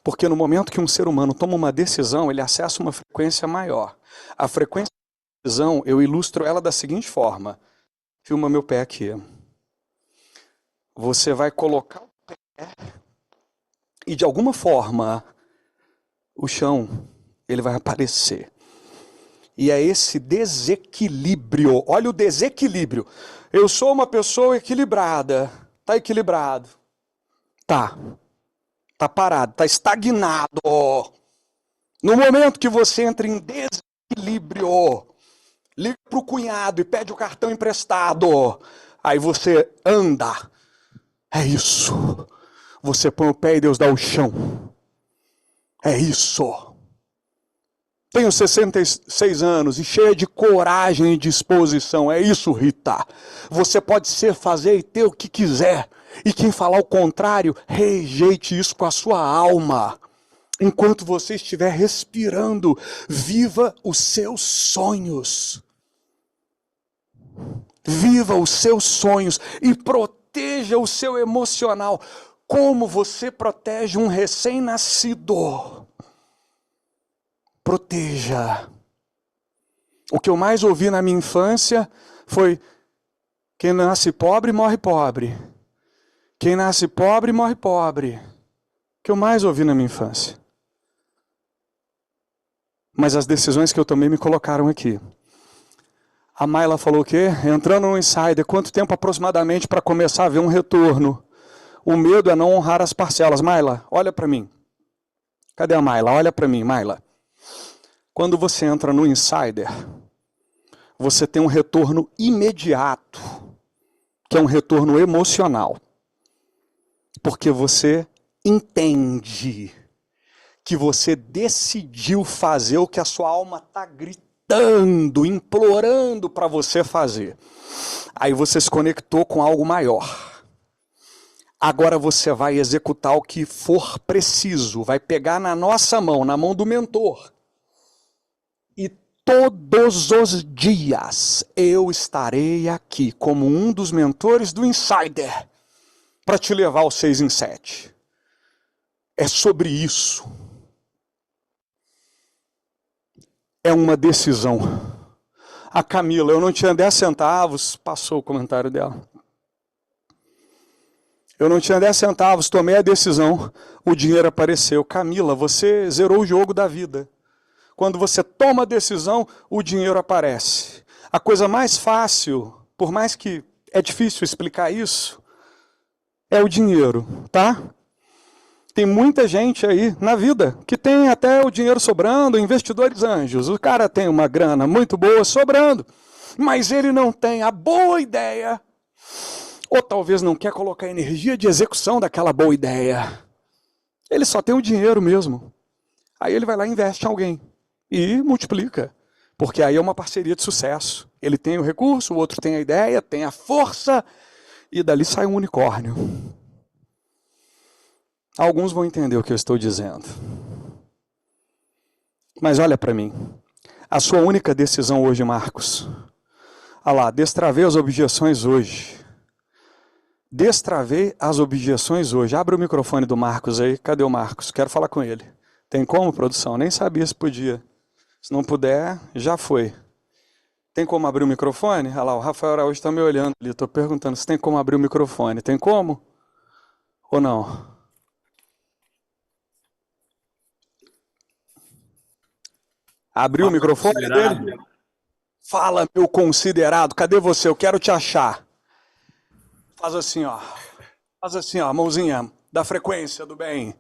Speaker 1: Porque no momento que um ser humano toma uma decisão, ele acessa uma frequência maior. A frequência da decisão, eu ilustro ela da seguinte forma. Filma meu pé aqui. Você vai colocar o pé e de alguma forma o chão, ele vai aparecer. E é esse desequilíbrio, olha o desequilíbrio. Eu sou uma pessoa equilibrada. Tá equilibrado? Tá. Tá parado, tá estagnado. No momento que você entra em desequilíbrio, liga pro cunhado e pede o cartão emprestado. Aí você anda. É isso. Você põe o pé e Deus dá o chão. É isso. Tenho 66 anos e cheia de coragem e disposição. É isso, Rita. Você pode ser, fazer e ter o que quiser. E quem falar o contrário, rejeite isso com a sua alma. Enquanto você estiver respirando, viva os seus sonhos. Viva os seus sonhos e proteja o seu emocional. Como você protege um recém-nascido? Proteja. O que eu mais ouvi na minha infância foi: quem nasce pobre, morre pobre. Quem nasce pobre, morre pobre. O que eu mais ouvi na minha infância. Mas as decisões que eu tomei me colocaram aqui. A Mayla falou o quê? Entrando no Insider, quanto tempo aproximadamente para começar a ver um retorno? O medo é não honrar as parcelas. Mayla, olha para mim. Cadê a Mayla? Olha para mim, Mayla. Quando você entra no Insider, você tem um retorno imediato, que é um retorno emocional. Porque você entende que você decidiu fazer o que a sua alma está gritando, implorando para você fazer. Aí você se conectou com algo maior. Agora você vai executar o que for preciso, vai pegar na nossa mão, na mão do mentor. E todos os dias eu estarei aqui como um dos mentores do Insider para te levar ao 6 em 7. É sobre isso. É uma decisão. A Camila, eu não tinha 10 centavos, passou o comentário dela. Eu não tinha 10 centavos, tomei a decisão, o dinheiro apareceu. Camila, você zerou o jogo da vida. Quando você toma a decisão, o dinheiro aparece. A coisa mais fácil, por mais que é difícil explicar isso, é o dinheiro, tá? Tem muita gente aí na vida que tem até o dinheiro sobrando, investidores anjos. O cara tem uma grana muito boa sobrando, mas ele não tem a boa ideia, ou talvez não quer colocar energia de execução daquela boa ideia. Ele só tem o dinheiro mesmo. Aí ele vai lá e investe em alguém e multiplica, porque aí é uma parceria de sucesso. Ele tem o recurso, o outro tem a ideia, tem a força, e dali sai um unicórnio. Alguns vão entender o que eu estou dizendo. Mas olha para mim. A sua única decisão hoje, Marcos. Olha lá, destravei as objeções hoje. Destravei as objeções hoje. Abre o microfone do Marcos aí. Cadê o Marcos? Quero falar com ele. Tem como, produção? Nem sabia se podia. Se não puder, já foi. Tem como abrir o microfone? Olha lá, o Rafael Araújo está me olhando ali. Estou perguntando se tem como abrir o microfone. Tem como? Ou não? Abriu o microfone dele? Fala, meu considerado. Cadê você? Eu quero te achar. Faz assim, ó. Faz assim, ó, mãozinha da frequência do bem.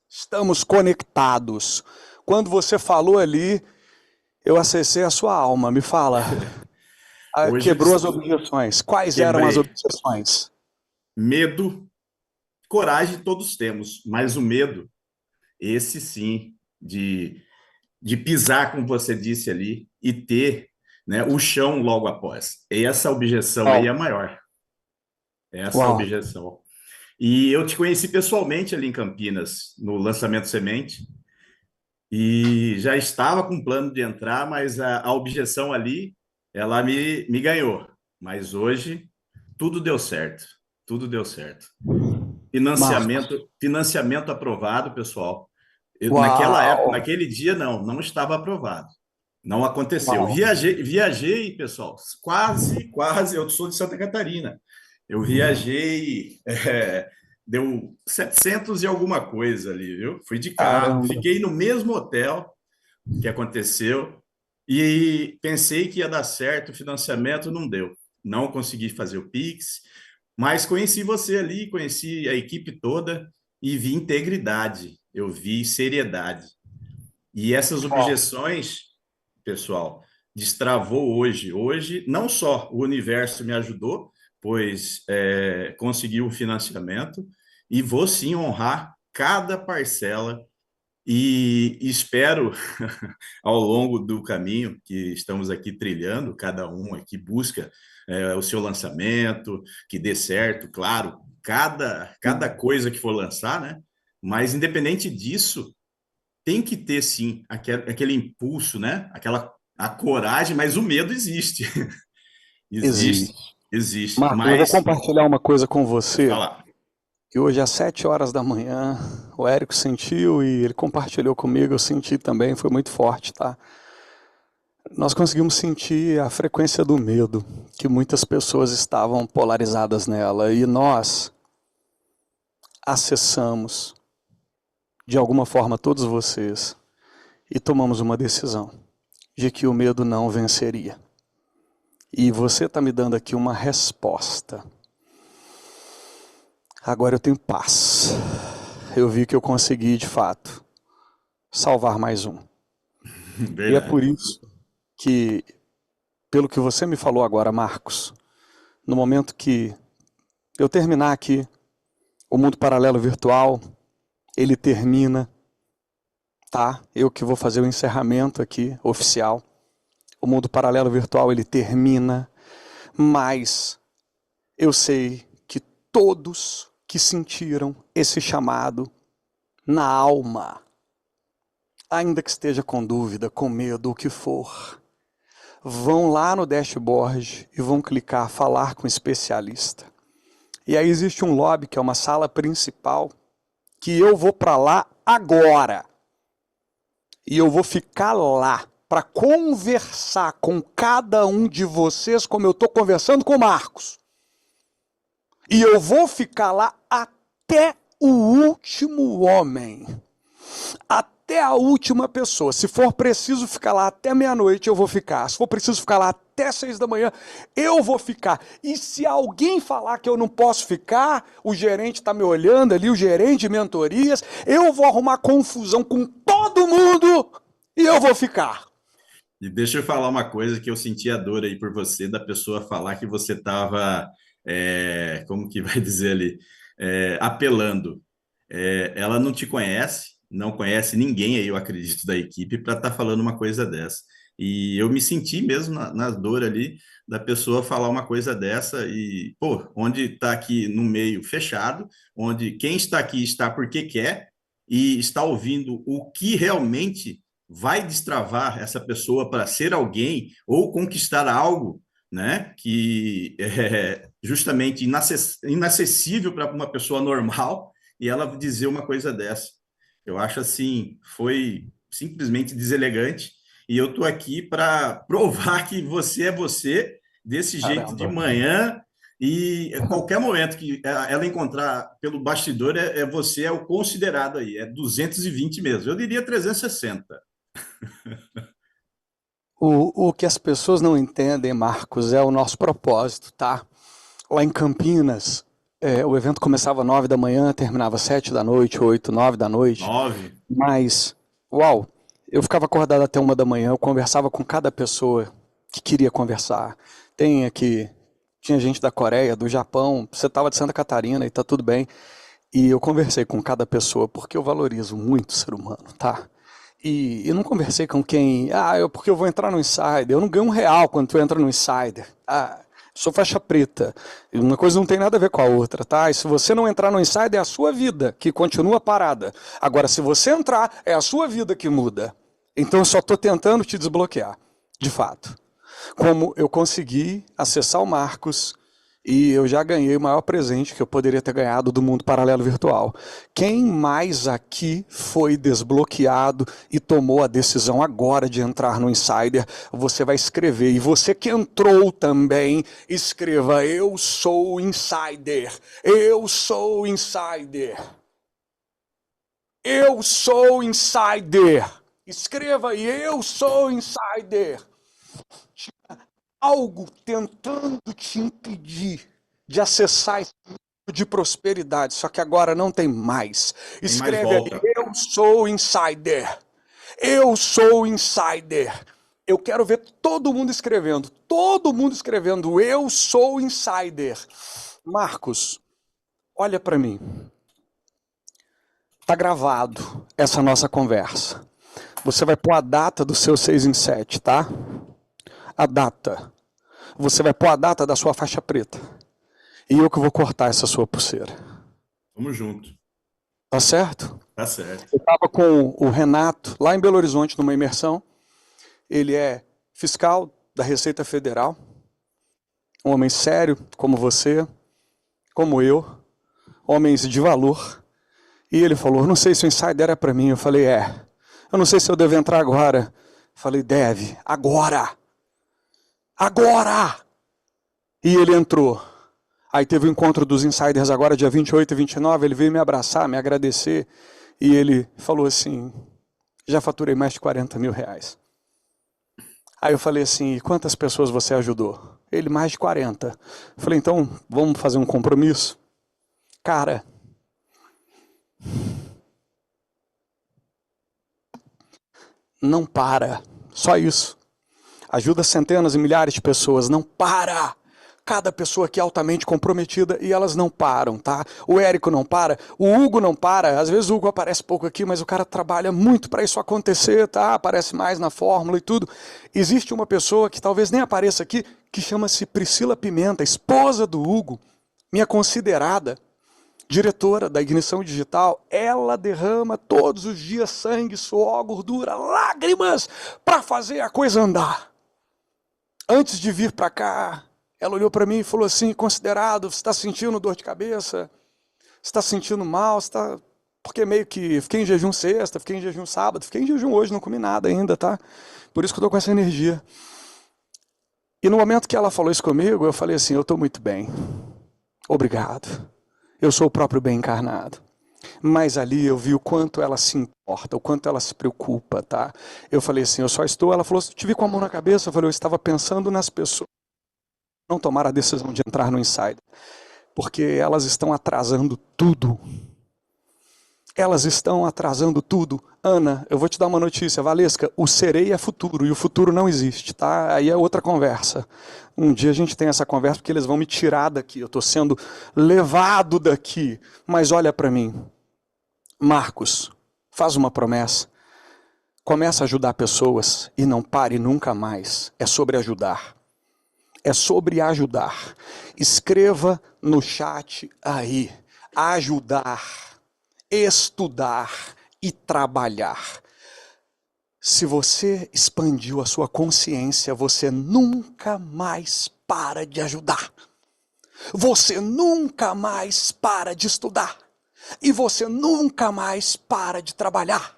Speaker 1: Estamos conectados. Quando você falou ali, eu acessei a sua alma. Me fala. Quebrou as objeções. Quais eram as objeções?
Speaker 3: Medo. Coragem todos temos, mas o medo, esse sim, de pisar, como você disse ali, e ter, né, o chão logo após. E essa objeção aí é a maior. Essa objeção. E eu te conheci pessoalmente ali em Campinas, no lançamento Semente, e já estava com plano de entrar, mas a objeção ali, ela me ganhou. Mas hoje, tudo deu certo. Tudo deu certo. Financiamento aprovado, pessoal. Naquela época, naquele dia, não estava aprovado. Não aconteceu. Viajei, pessoal, quase, eu sou de Santa Catarina. Eu viajei, deu 700 e alguma coisa ali, viu? Fui de carro, fiquei no mesmo hotel que aconteceu e pensei que ia dar certo, o financiamento não deu. Não consegui fazer o Pix, mas conheci você ali, conheci a equipe toda e vi integridade, eu vi seriedade. E essas objeções, pessoal, destravou hoje. Hoje, não só o universo me ajudou, pois consegui o financiamento, e vou sim honrar cada parcela e espero, ao longo do caminho que estamos aqui trilhando, cada um aqui busca o seu lançamento, que dê certo, claro, cada coisa que for lançar, né? Mas, independente disso, tem que ter, sim, aquele impulso, né? A coragem, mas o medo existe. Existe.
Speaker 1: Marcos, mas eu vou compartilhar uma coisa com você.
Speaker 3: Falar.
Speaker 1: Que hoje, às 7 horas da manhã, o Érico sentiu e ele compartilhou comigo, eu senti também, foi muito forte, tá? Nós conseguimos sentir a frequência do medo, que muitas pessoas estavam polarizadas nela, e nós acessamos, de alguma forma, todos vocês, e tomamos uma decisão de que o medo não venceria. E você está me dando aqui uma resposta. Agora eu tenho paz. Eu vi que eu consegui, de fato, salvar mais um.
Speaker 3: Verdade.
Speaker 1: E é por isso que, pelo que você me falou agora, Marcos, no momento que eu terminar aqui, o mundo paralelo virtual, ele termina, tá? Eu que vou fazer o encerramento aqui, oficial. O mundo paralelo virtual, ele termina, mas eu sei que todos que sentiram esse chamado na alma, ainda que esteja com dúvida, com medo, o que for, vão lá no dashboard e vão clicar falar com especialista. E aí existe um lobby, que é uma sala principal, que eu vou para lá agora. E eu vou ficar lá para conversar com cada um de vocês como eu estou conversando com o Marcos. E eu vou ficar lá até o último homem. Até a última pessoa. Se for preciso ficar lá até meia-noite, eu vou ficar. Se for preciso ficar lá até 6 da manhã, eu vou ficar. E se alguém falar que eu não posso ficar, o gerente está me olhando ali, o gerente de mentorias, eu vou arrumar confusão com todo mundo e eu vou ficar.
Speaker 3: E deixa eu falar uma coisa que eu senti a dor aí por você, da pessoa falar que você estava, como que vai dizer ali, apelando. Ela não te conhece, não conhece ninguém aí, eu acredito, da equipe, para estar falando uma coisa dessa. E eu me senti mesmo na dor ali da pessoa falar uma coisa dessa e, pô, onde está aqui no meio fechado, onde quem está aqui está porque quer e está ouvindo o que realmente vai destravar essa pessoa para ser alguém ou conquistar algo, né, que é justamente inacessível para uma pessoa normal, e ela dizer uma coisa dessa. Eu acho assim, foi simplesmente deselegante, e eu estou aqui para provar que você é você, desse jeito de manhã, e a qualquer momento que ela encontrar pelo bastidor, você é o considerado aí, é 220 mesmo, eu diria 360.
Speaker 1: O que as pessoas não entendem, Marcos, é o nosso propósito, tá? Lá em Campinas, o evento começava 9 da manhã, terminava 7 da noite, 8, 9 da noite.
Speaker 3: 9.
Speaker 1: Mas, uau, eu ficava acordado até 1 da manhã, eu conversava com cada pessoa que queria conversar. Tinha gente da Coreia, do Japão, você estava de Santa Catarina e tá tudo bem. E eu conversei com cada pessoa, porque eu valorizo muito o ser humano, tá? E eu não conversei com quem, porque eu vou entrar no Insider. Eu não ganho R$1 quando tu entra no Insider. Sou faixa preta. Uma coisa não tem nada a ver com a outra, tá? E se você não entrar no Insider, é a sua vida que continua parada. Agora, se você entrar, é a sua vida que muda. Então eu só estou tentando te desbloquear, de fato. Como eu consegui acessar o Marcos e eu já ganhei o maior presente que eu poderia ter ganhado do mundo paralelo virtual. Quem mais aqui foi desbloqueado e tomou a decisão agora de entrar no Insider? Você vai escrever. E você que entrou também, escreva: eu sou Insider. Eu sou Insider. Eu sou Insider. Escreva aí: eu sou Insider. Algo tentando te impedir de acessar esse nível de prosperidade, só que agora não tem mais. Escreve aí: eu sou Insider. Eu sou Insider. Eu quero ver todo mundo escrevendo. Todo mundo escrevendo: eu sou Insider. Marcos, olha para mim. Tá gravado essa nossa conversa. Você vai pôr a data do seu 6 em 7, tá? A data. Você vai pôr a data da sua faixa preta. E eu que vou cortar essa sua pulseira.
Speaker 3: Vamos junto.
Speaker 1: Tá certo?
Speaker 3: Tá certo.
Speaker 1: Eu estava com o Renato, lá em Belo Horizonte, numa imersão. Ele é fiscal da Receita Federal. Um homem sério, como você, como eu. Homens de valor. E ele falou: não sei se o Insider é para mim. Eu falei: eu não sei se eu devo entrar agora. Eu falei: deve, agora. Agora! E ele entrou. Aí teve o encontro dos Insiders agora, dia 28 e 29, ele veio me abraçar, me agradecer, e ele falou assim: já faturei mais de R$40 mil. Aí eu falei assim: e quantas pessoas você ajudou? Ele: mais de 40. Eu falei: então, vamos fazer um compromisso? Cara, não para, só isso. Ajuda centenas e milhares de pessoas, não para. Cada pessoa aqui é altamente comprometida e elas não param, tá? O Érico não para, o Hugo não para. Às vezes o Hugo aparece pouco aqui, mas o cara trabalha muito para isso acontecer, tá? Aparece mais na fórmula e tudo. Existe uma pessoa que talvez nem apareça aqui, que chama-se Priscila Pimenta, esposa do Hugo, minha considerada. diretora da Ignição Digital, ela derrama todos os dias sangue, suor, gordura, lágrimas para fazer a coisa andar. Antes de vir para cá, ela olhou para mim e falou assim: considerado, você está sentindo dor de cabeça? Você está sentindo mal? Você tá... Porque meio que fiquei em jejum sexta, fiquei em jejum sábado, fiquei em jejum hoje, não comi nada ainda, tá? Por isso que eu estou com essa energia. E no momento que ela falou isso comigo, eu falei assim: eu estou muito bem. Obrigado. Eu sou o próprio bem encarnado. Mas ali eu vi o quanto ela se importa, o quanto ela se preocupa, tá? Eu falei assim: eu só estou... Ela falou: te vi com a mão na cabeça. Eu falei: eu estava pensando nas pessoas que não tomaram a decisão de entrar no Insider. Porque elas estão atrasando tudo. Elas estão atrasando tudo. Ana, eu vou te dar uma notícia, Valesca, o serei é futuro e o futuro não existe, tá? Aí é outra conversa. Um dia a gente tem essa conversa porque eles vão me tirar daqui, eu estou sendo levado daqui. Mas olha para mim, Marcos, faz uma promessa. Começa a ajudar pessoas e não pare nunca mais. É sobre ajudar. É sobre ajudar. Escreva no chat aí, ajudar, estudar e trabalhar. Se você expandiu a sua consciência, você nunca mais para de ajudar. Você nunca mais para de estudar. E você nunca mais para de trabalhar.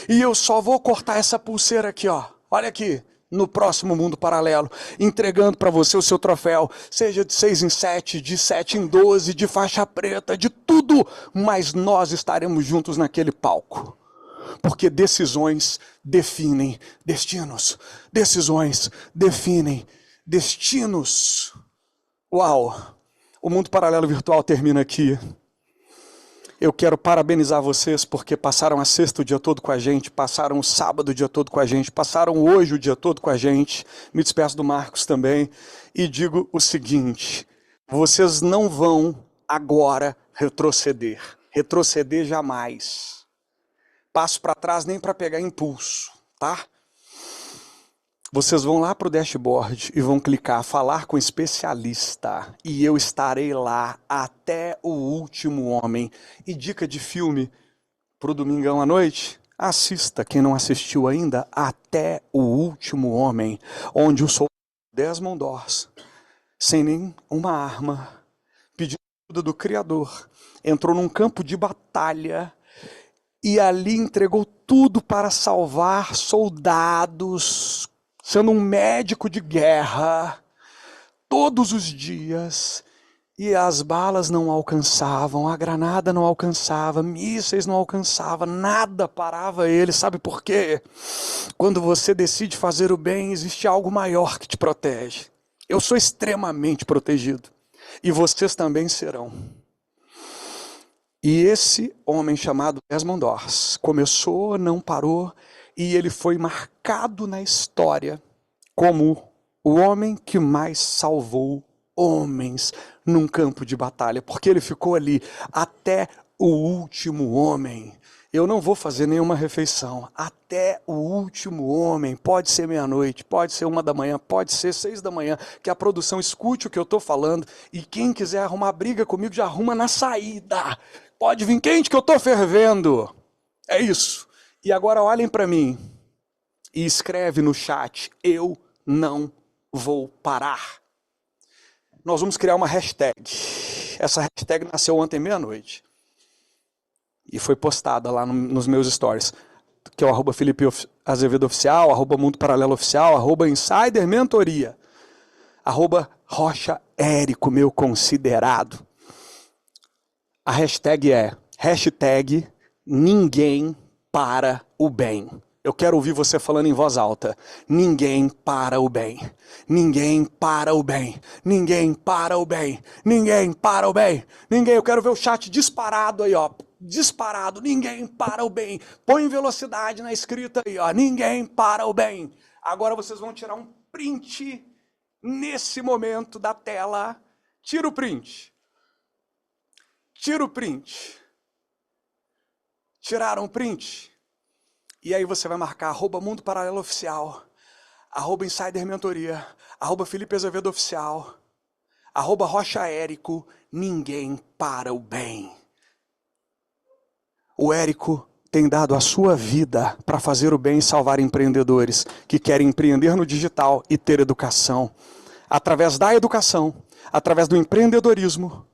Speaker 1: E eu só vou cortar essa pulseira aqui, ó. Olha aqui, no próximo Mundo Paralelo, entregando para você o seu troféu, seja de 6 em 7, de 7 em 12, de faixa preta, de tudo, mas nós estaremos juntos naquele palco. Porque decisões definem destinos. Decisões definem destinos. Uau! O Mundo Paralelo Virtual termina aqui. Eu quero parabenizar vocês porque passaram a sexta o dia todo com a gente, passaram o sábado o dia todo com a gente, passaram hoje o dia todo com a gente. Me despeço do Marcos também e digo o seguinte: vocês não vão agora retroceder. Retroceder jamais. Passo para trás nem para pegar impulso, tá? Vocês vão lá para o dashboard e vão clicar falar com especialista e eu estarei lá até o último homem. E dica de filme para o domingão à noite, assista, quem não assistiu ainda, Até o Último Homem, onde o soldado Desmond Doss, sem nenhuma arma, pedindo ajuda do Criador, entrou num campo de batalha e ali entregou tudo para salvar soldados, sendo um médico de guerra, todos os dias, e as balas não alcançavam, a granada não alcançava, mísseis não alcançavam, nada parava ele. Sabe por quê? Quando você decide fazer o bem, existe algo maior que te protege. Eu sou extremamente protegido, e vocês também serão. E esse homem chamado Desmond Doss começou, não parou, e ele foi marcado na história como o homem que mais salvou homens num campo de batalha, porque ele ficou ali até o último homem. Eu não vou fazer nenhuma refeição, até o último homem. Pode ser meia-noite, pode ser 1 da manhã, pode ser 6 da manhã, que a produção escute o que eu estou falando, e quem quiser arrumar briga comigo já arruma na saída. Pode vir quente que eu estou fervendo. É isso. E agora olhem para mim e escreve no chat: eu não vou parar. Nós vamos criar uma hashtag. Essa hashtag nasceu ontem meia-noite e foi postada lá nos meus stories, que é o @Felipe Azevedo Oficial, @Mundo Paralelo Oficial, @Insider Mentoria, @Rocha Érico, meu considerado. A hashtag é hashtag ninguém para o bem. Eu quero ouvir você falando em voz alta. Ninguém para o bem. Ninguém para o bem. Ninguém para o bem. Ninguém para o bem. Ninguém. Eu quero ver o chat disparado aí, ó. Disparado. Ninguém para o bem. Põe velocidade na escrita aí, ó. Ninguém para o bem. Agora vocês vão tirar um print nesse momento da tela. Tira o print. Tira o print. Tiraram o print? E aí você vai marcar @Mundo Paralelo Oficial, @Insider Mentoria, @Felipe Azevedo Oficial, @RochaErico, ninguém para o bem. O Érico tem dado a sua vida para fazer o bem e salvar empreendedores que querem empreender no digital e ter educação. Através da educação, através do empreendedorismo,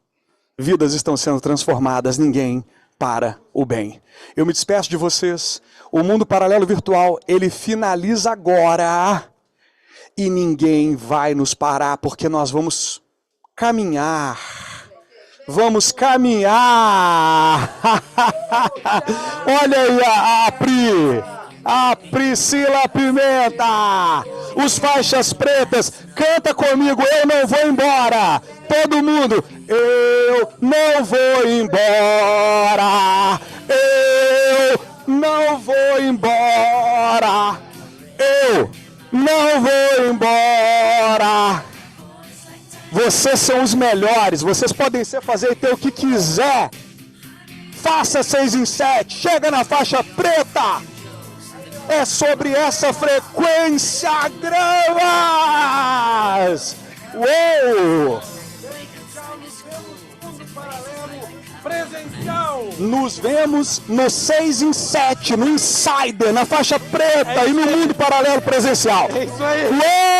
Speaker 1: vidas estão sendo transformadas, ninguém para o bem. Eu me despeço de vocês. O mundo paralelo virtual, ele finaliza agora e ninguém vai nos parar, porque nós vamos caminhar. Vamos caminhar. Olha aí a Priscila Pimenta, os faixas pretas, canta comigo, eu não vou embora. Todo mundo, eu não vou embora. Eu não vou embora. Eu não vou embora. Vocês são os melhores, vocês podem fazer e ter o que quiser. Faça 6 em 7, chega na faixa preta. É sobre essa frequência, gramas. Uou!
Speaker 2: Presencial!
Speaker 1: Nos vemos no 6 em 7, no Insider, na faixa preta e no mundo paralelo presencial.
Speaker 2: É isso aí!
Speaker 1: Uou!